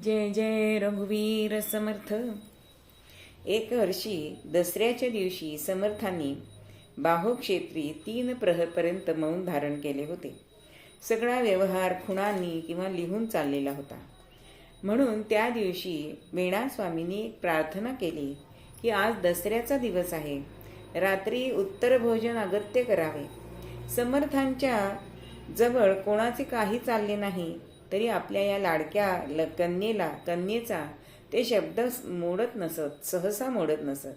जय जय रघुवीर समर्थ. एक वर्षी दसऱ्याच्या दिवशी समर्थांनी बाहुक्षेत्री 3 प्रहरपर्यंत मौन धारण केले होते. सगळा व्यवहार खुणांनी किंवा लिहून चाललेला होता. म्हणून त्या दिवशी वीणास्वामींनी एक प्रार्थना केली की आज दसऱ्याचा दिवस आहे, रात्री उत्तर भोजन अगत्य करावे. समर्थांच्या जवळ कोणाचे काही चालले नाही, तरी आपल्या या लाडक्या कन्येचा ते शब्द सहसा मोडत नसत.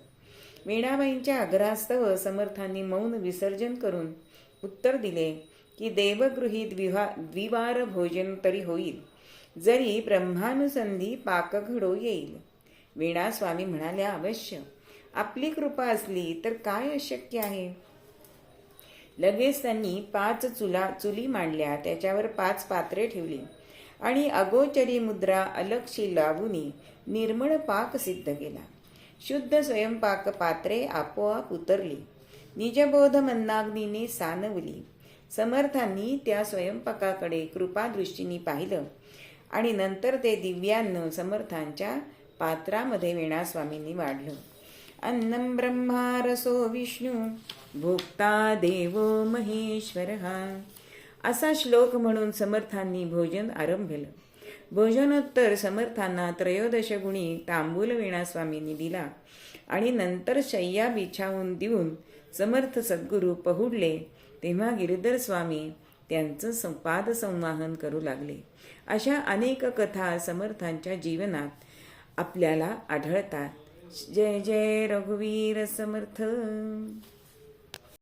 वीणाबाईंच्या आग्रहास्तव समर्थांनी मौन विसर्जन करून उत्तर दिले की देवगृहीत द्विवार भोजन तरी होईल, जरी ब्रह्मानुसंधी पाकघडो येईल. वीणास्वामी म्हणाल्या, अवश्य, आपली कृपा असली तर काय अशक्य आहे. लगेच त्यांनी 5 चुली मांडल्या, त्याच्यावर 5 पात्रे ठेवली आणि अगोचरी मुद्रा अलक्षी लावूनी निर्मळ पाक सिद्ध केला. शुद्ध स्वयंपाक पात्रे आपोआप उतरली, निजबोध मन्नाग्नीने सानवली. समर्थांनी त्या स्वयंपाकाकडे कृपादृष्टीने पाहिलं आणि नंतर ते दिव्यान्न समर्थांच्या पात्रामध्ये वीणास्वामींनी वाढलं. अन्नम ब्रह्मा रसो विष्णू भोक्ता देवो महेश्वरः असा श्लोक म्हणून समर्थांनी भोजन आरंभलं. भोजनोत्तर समर्थांना 13 गुणी तांबूल वीणास्वामींनी दिला आणि नंतर शय्या बिछावून देऊन समर्थ सद्गुरू पहुडले तेव्हा गिरधर स्वामी त्यांचं पादसंवाहन करू लागले. अशा अनेक कथा समर्थांच्या जीवनात आपल्याला आढळतात. जय जय रघुवीर समर्थ.